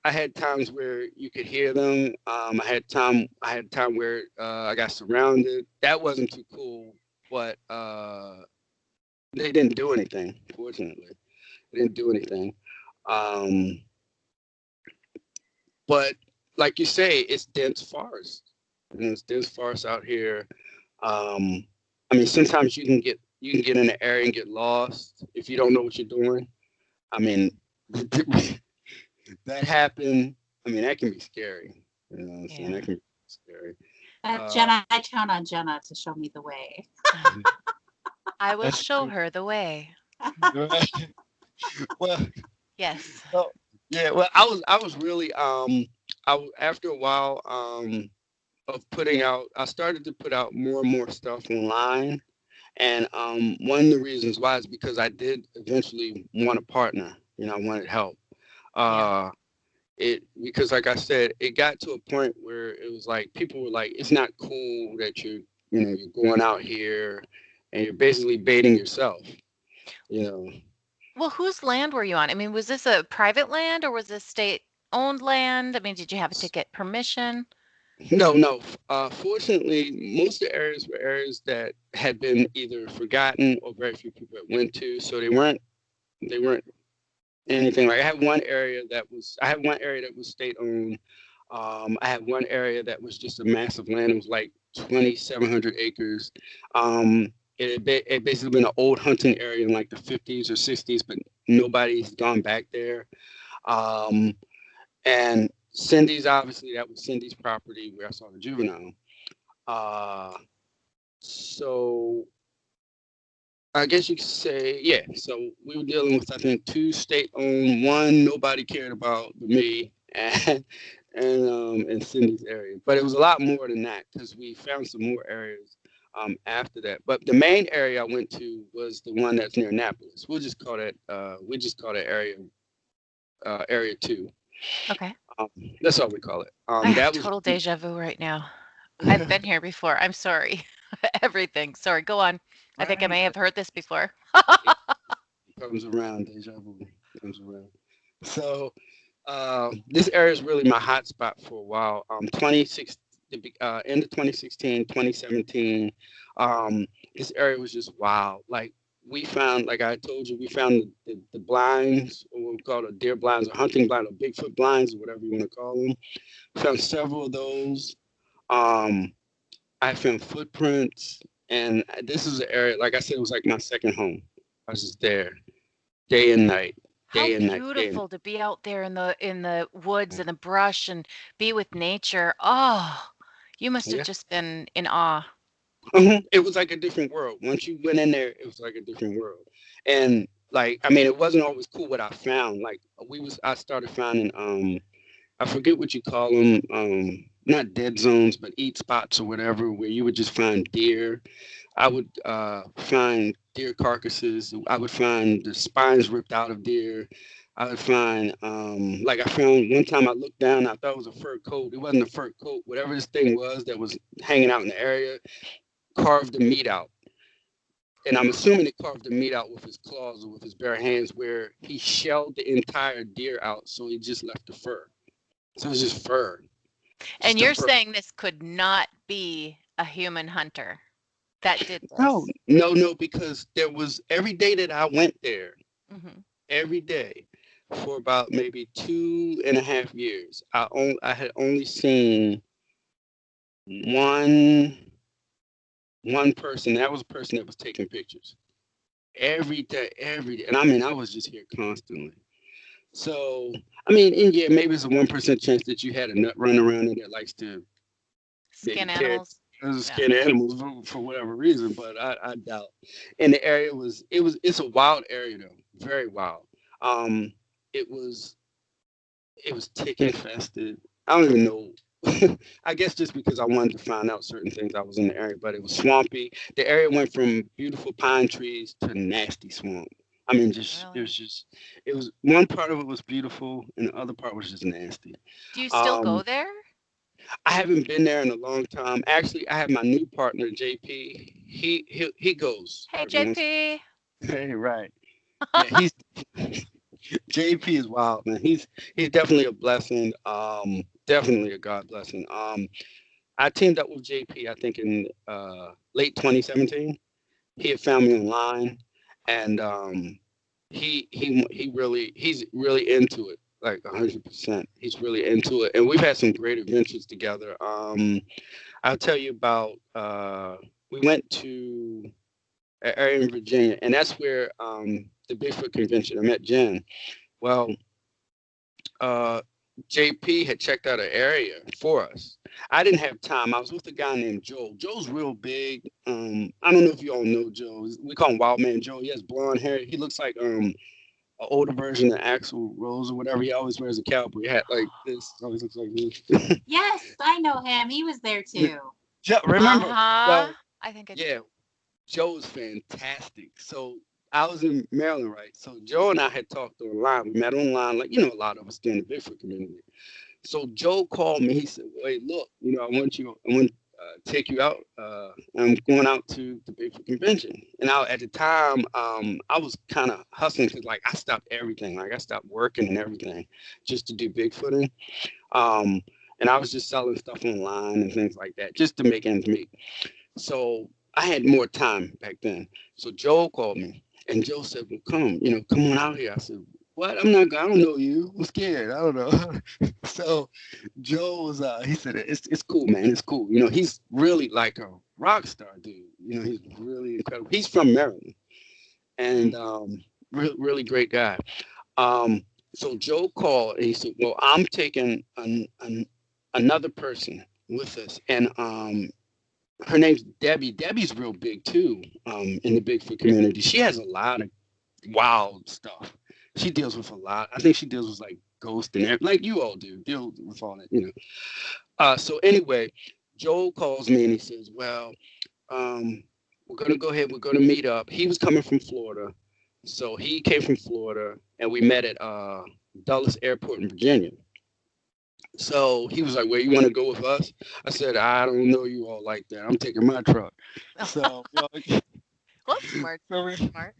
I had times where you could hear them. I had time where I got surrounded. That wasn't too cool, but they didn't do anything. Fortunately, they didn't do anything. Um, but like you say, it's dense forest. It's dense forest out here. Um, I mean, sometimes you can get in the area and get lost if you don't know what you're doing. I mean, that happened. I mean, that can be scary. You know what I'm saying? Yeah. That can be scary. Jenna, I count on Jenna to show me the way. I will That's show true. her the way. Right. Well, Yes. well, yeah. Well, I was really after a while of putting out, I started to put out more and more stuff online, and one of the reasons why is because I did eventually want a partner. You know, I wanted help. Yeah. Uh, it because like I said, it got to a point where it was like people were like, it's not cool that you're going out here and you're basically baiting yourself. You know. Well, whose land were you on? I mean, was this a private land or was this state-owned land? I mean, did you have to get permission? No, no. Fortunately, most of the areas were areas that had been either forgotten or very few people had went to, so they weren't anything like. I had one area that was state owned. I had one area that was just a massive land. It was like 2,700 acres. It basically been an old hunting area in like the 50s or 60s, but nobody's gone back there. Um, and Cindy's obviously that was Cindy's property where I saw the juvenile. Uh, so I guess you could say, yeah. So we were dealing with, I think, 2 state-owned, one nobody cared about but me, and Cindy's area. But it was a lot more than that because we found some more areas after that. But the main area I went to was the one that's near Annapolis. We just call that area 2. Okay. That's all we call it. I have That was total deja vu right now. I've been here before. I'm sorry. Everything. Sorry. Go on. I think I may have heard this before. it comes around, deja vu comes around. So this area is really my hot spot for a while. 26, end of 2016, 2017. This area was just wild. Like we found, like I told you, we found the blinds, or what we call the deer blinds, or hunting blind, or Bigfoot blinds, or whatever you want to call them. Found several of those. Um, I found footprints, and this is an area, like I said, it was like my second home. I was just there, day and night, How day and night, day and beautiful to be out there in the woods and the brush and be with nature. Oh, you must have yeah. just been in awe. It was like a different world. Once you went in there, it was like a different world. And like, I mean, it wasn't always cool what I found. Like I started finding, I forget what you call them, not dead zones, but eat spots or whatever, where you would just find deer. I would find deer carcasses. I would find the spines ripped out of deer. I would find, like I found one time I looked down, I thought it was a fur coat. It wasn't a fur coat. Whatever this thing was that was hanging out in the area, carved the meat out. And I'm assuming he carved the meat out with his claws or with his bare hands, where he shelled the entire deer out, so he just left the fur. So it's just fur. And Just the you're fur. saying this could not be a human hunter that did No, this. no, because there was every day that I went there, Hmm. every day, for about maybe 2.5 years. I had only seen one person. That was a person that was taking pictures every day. And I mean, I was just here constantly. So, I mean, and yeah, maybe it's a 1% chance that you had a nut running around there that likes to maybe Skin animals. skin animals for whatever reason, but I doubt. And the area it's a wild area though, very wild. Um, it was tick infested. I don't even know. I guess just because I wanted to find out certain things, I was in the area, but it was swampy. The area went from beautiful pine trees to nasty swamp. I mean, Really? it was one part of it was beautiful, and the other part was just nasty. Do you still go Um, there? I haven't been there in a long time. Actually, I have my new partner, JP. He goes Hey, every once. JP. Hey, right. Yeah, he's JP is wild, man. He's definitely a blessing. Definitely a God blessing. I teamed up with JP, I think in late 2017. He had found me online, and he's really into it, like 100%. He's really into it, and we've had some great adventures together. I'll tell you about. We went to an area in Virginia, and that's where the Bigfoot convention. I met Jen. Well, uh, JP had checked out an area for us. I didn't have time. I was with a guy named Joe. Joe's real big. I don't know if you all know Joe. We call him Wild Man Joe. He has blonde hair. He looks like an older version of Axl Rose or whatever. He always wears a cowboy hat like this. Always looks like this. Yes, I know him. He was there too. Joe, remember? Uh-huh. Well, I think I do. yeah, Joe was fantastic. So I was in Maryland, right? So Joe and I had talked online. We met online, like a lot of us stay in the Bigfoot community. So Joe called me. He said, "Wait, look, I want to take you out. I'm going out to the Bigfoot convention." And at the time, I was kind of hustling because, like, I stopped everything. Like, I stopped working and everything just to do Bigfooting. Um, and I was just selling stuff online and things like that just to make ends meet. So I had more time back then. So Joe called me, and Joe said, "Well, come on out here." I said, "What? I'm not. I don't know you. I'm scared. I don't know." So Joe was. He said, "It's cool, man. It's cool. He's really like a rock star, dude. He's really incredible. He's from Maryland, and really great guy." Um, so Joe called, and he said, "Well, I'm taking another person with us, and her name's Debbie. Debbie's real big too, in the Bigfoot community. She has a lot of wild stuff. She deals with a lot. I think she deals with like ghosts and everything, like you all deal with all that. So anyway, Joel calls me and he says, "Well, we're gonna go ahead. We're gonna meet up." He was coming from Florida, so he came from Florida, and we met at Dulles Airport in Virginia. So he was like, "Where you want to go with us?" I said, "I don't know you all like that. I'm taking my truck." So, Well, smart. so, we, Smart.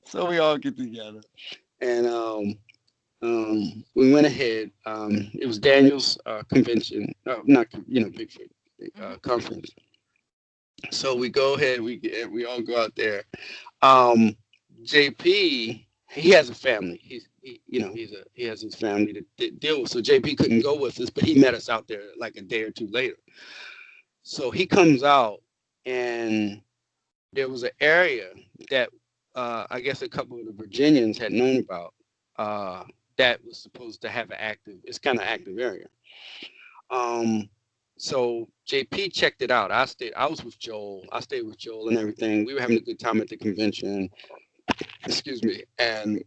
so we all get together, and we went ahead. It was Daniel's convention, not Bigfoot conference. So we go ahead. We all go out there. JP, he has a family. He has his family to deal with. So JP couldn't go with us, but he met us out there like a day or two later. So he comes out, and there was an area that I guess a couple of the Virginians had known about that was supposed to have it's kind of active area. So JP checked it out. I was with Joel. I stayed with Joel and everything. We were having a good time at the convention. Excuse me. And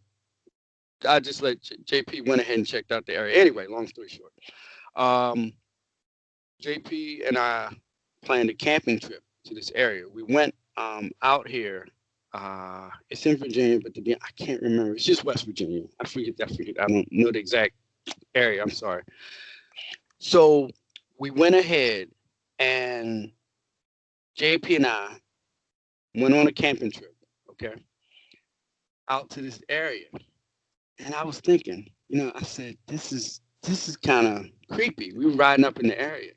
I just let JP went ahead and checked out the area. Anyway, long story short, JP and I planned a camping trip to this area. We went out here. It's in Virginia, but I can't remember. It's just West Virginia. I forget. I don't know the exact area. I'm sorry. So we went ahead, and JP and I went on a camping trip. Okay, out to this area. And I was thinking, I said, this is kind of creepy. We were riding up in the area,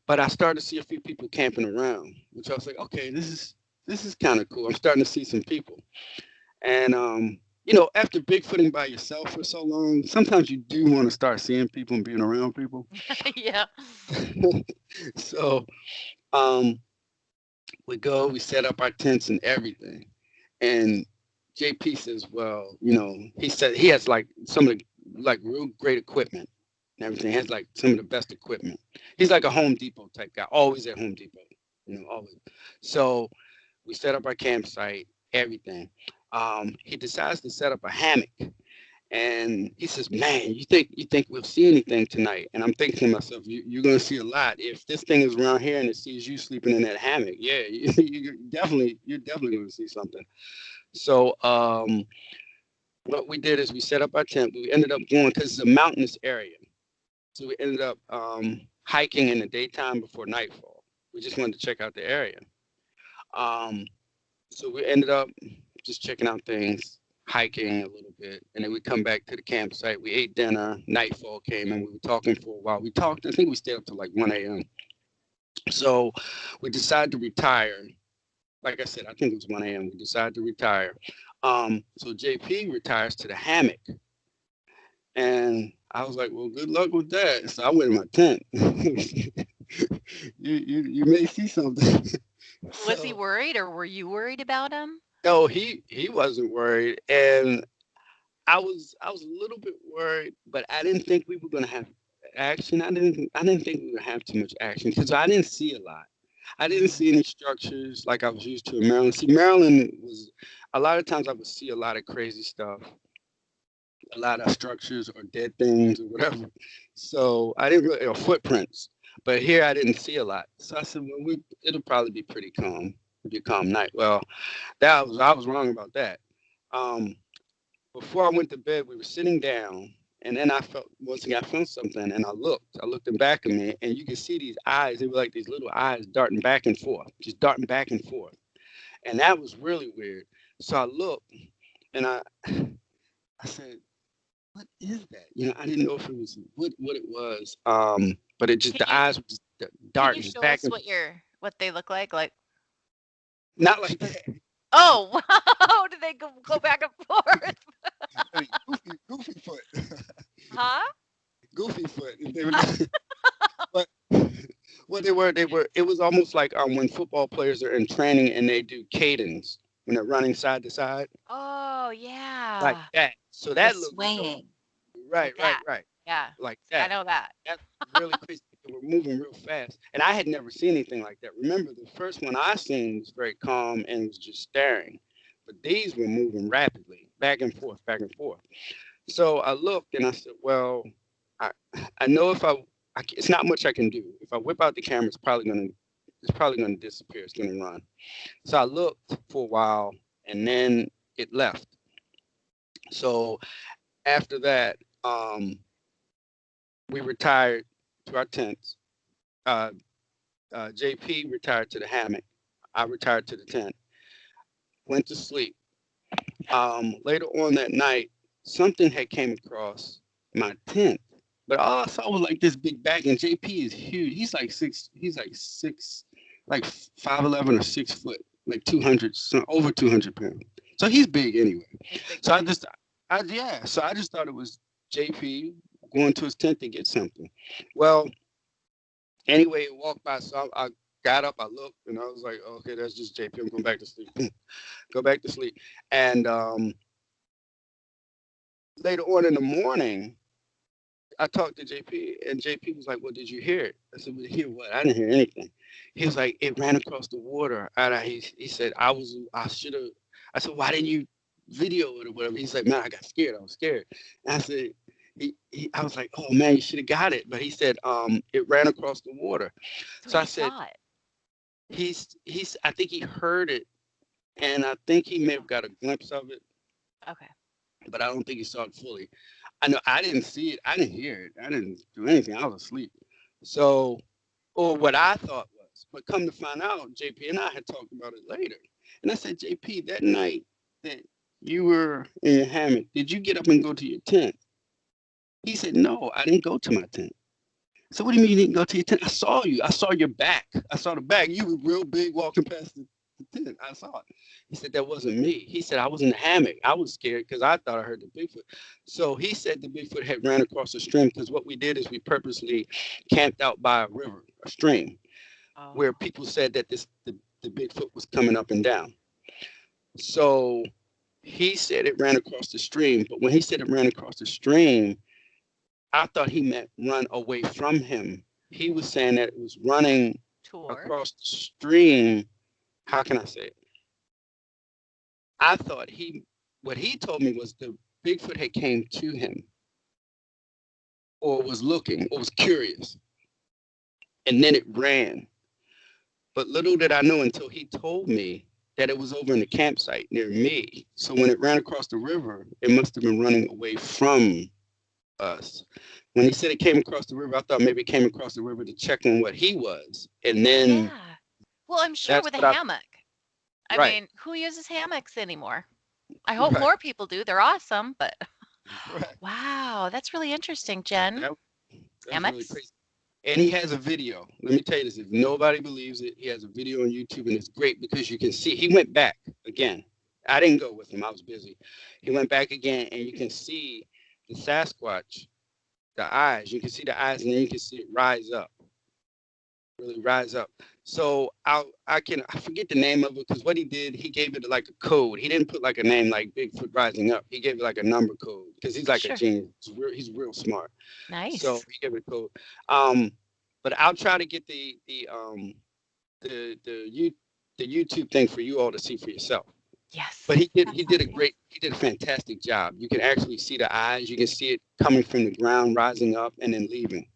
but I started to see a few people camping around, which I was like, okay, this is kind of cool. I'm starting to see some people, and after Bigfooting by yourself for so long, sometimes you do want to start seeing people and being around people. Yeah. So um, we set up our tents and everything. And JP says, well, he said he has like some of the like real great equipment and everything. He has like some of the best equipment. He's like a Home Depot type guy, always at Home Depot, always. So we set up our campsite, everything. He decides to set up a hammock. And he says, "Man, you think we'll see anything tonight?" And I'm thinking to myself, "You're gonna see a lot. If this thing is around here and it sees you sleeping in that hammock, yeah, you're definitely gonna see something." So what we did is we set up our tent. We ended up going because it's a mountainous area, so we ended up hiking in the daytime before nightfall. We just wanted to check out the area. Um, so we ended up just checking out things, hiking a little bit, and then we come back to the campsite. We ate dinner. Nightfall came, and we were talking for a while. We talked. I think we stayed up to like 1 a.m. So we decided to retire. Like I said, I think it was 1 a.m. We decided to retire. So JP retires to the hammock, and I was like, "Well, good luck with that." So I went in my tent. you may see something. Was he worried, or were you worried about him? No, he wasn't worried, and I was a little bit worried, but I didn't think we were gonna have action. I didn't think we were gonna have too much action because I didn't see a lot. I didn't see any structures like I was used to in Maryland. See, Maryland was a lot of times I would see a lot of crazy stuff, a lot of structures or dead things or whatever. So I didn't really or footprints. But here I didn't see a lot. So I said, well, it'll probably be pretty calm. It'll be a calm night. Well, I was wrong about that. Um, Before I went to bed, we were sitting down, and then I felt once again I felt something, and I looked. I looked in back of me, and you could see these eyes. They were like these little eyes darting back and forth, just darting back and forth, and that was really weird. So I looked, and I said, "What is that?" I didn't know if it was what it was. But it just Can the you eyes were just can darting you just show back us and what they look like? Like, not like that. oh, wow, do they go back and forth? I mean, goofy foot, Huh? goofy foot. They were, but what they were. It was almost like when football players are in training and they do cadence when they're running side to side, Oh, like yeah. that. So The that looked swaying. right, Like that. right, Yeah. like I that. know that. That's really crazy. They were moving real fast, and I had never seen anything like that. Remember, the first one I seen was very calm and was just staring, but these were moving rapidly, back and forth, back and forth. So I looked and I said, well, I, I know if it's not much I can do. If I whip out the camera, it's probably gonna disappear. It's gonna run. So I looked for a while and then it left. So after that, we retired to our tents. Uh, JP retired to the hammock. I retired to the tent. Went to sleep. Later on that night, something had came across my tent, but all I saw was like this big bag. And JP is huge. He's like six. He's like six, like 5'11" or 6 foot, like 200, over 200 pounds. So he's big anyway. He's big So boy. yeah. So I just thought it was JP going to his tent to get something. Well, anyway, it walked by. So I got up, I looked, and I was like, okay, that's just JP. I'm going back to sleep. Go back to sleep. And later on in the morning, I talked to JP, and JP was like, "Well, did you hear it?" I said, "Well, hear what? I didn't hear anything." He was like, "It ran across the water." And he said, I should have." I said, "Why didn't you video it or whatever?" He's like, "Man, I got scared. I was scared." And I said, I was like, "Oh man, you should have got it." But he said, "It ran across the water." So So I he said, saw it. I think he heard it, and I think he may have got a glimpse of it, Okay. but I don't think he saw it fully. I know I didn't see it. I didn't hear it. I didn't do anything. I was asleep. So, or what I thought was, but come to find out, JP and I had talked about it later. And I said, JP, that night that you were in your hammock, did you get up and go to your tent? He said, no, I didn't go to my tent. So what do you mean you didn't go to your tent? I saw you. I saw your back. I saw the back. You were real big walking past did. I saw it. He said, that wasn't me. He said, I was in the hammock. I was scared because I thought I heard the Bigfoot. So he said the Bigfoot had ran across the stream because what we did is we purposely camped out by a river, a stream, where people said that the Bigfoot was coming up and down. So he said it ran across the stream. But when he said it ran across the stream, I thought he meant run away from him. He was saying that it was running across the stream. How can I say it? I thought what he told me was the Bigfoot had came to him or was looking or was curious. And then it ran. But little did I know until he told me that it was over in the campsite near me. So when it ran across the river, it must have been running away from us. When he said it came across the river, I thought maybe it came across the river to check on what he was. And then... Yeah. Well, I'm sure with a hammock. I mean, who uses hammocks anymore? I hope more people do. They're awesome, but... Wow, that's really interesting, Jen. Hammocks? Really crazy. And he has a video. Let me tell you this. If nobody believes it, he has a video on YouTube, and it's great because you can see. He went back again. I didn't go with him. I was busy. He went back again, and you can see the Sasquatch, the eyes. You can see the eyes, and then you can see it rise up. Really rise up. So I forget the name of it because what he did, he gave it like a code. He didn't put like a name like Bigfoot rising up. He gave it like a number code because he's like a genius. He's real smart. Nice. So he gave it a code. But I'll try to get the YouTube thing for you all to see for yourself. Yes. But he did a fantastic job. You can actually see the eyes. You can see it coming from the ground, rising up, and then leaving.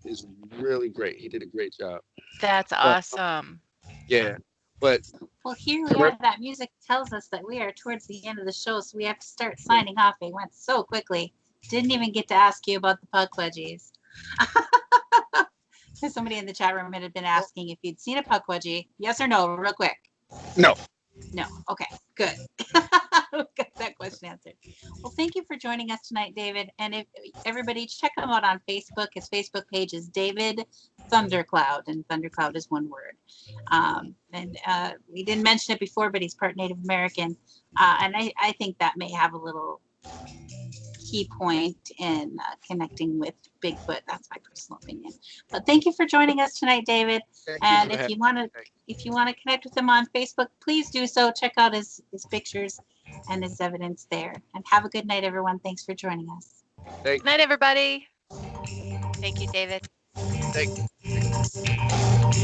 It's really great. He did a great job. That's awesome. Yeah. But well, here we are. That music tells us that we are towards the end of the show, so we have to start signing off. It went so quickly. Didn't even get to ask you about the pug wedgies. Somebody in the chat room had been asking if you'd seen a pug wedgie. Yes or no, real quick. No. No. Okay, good. Got that question answered. Well, thank you for joining us tonight, David. And if everybody check him out on Facebook, his Facebook page is David Thundercloud, and Thundercloud is one word. We didn't mention it before, but he's part Native American, and I think that may have a little key point in connecting with Bigfoot. That's my personal opinion. But thank you for joining us tonight, David. And if you want to connect with him on Facebook, please do so. Check out his pictures and his evidence there. And have a good night, everyone. Thanks for joining us. Good night, everybody. Thank you, David. Thank you.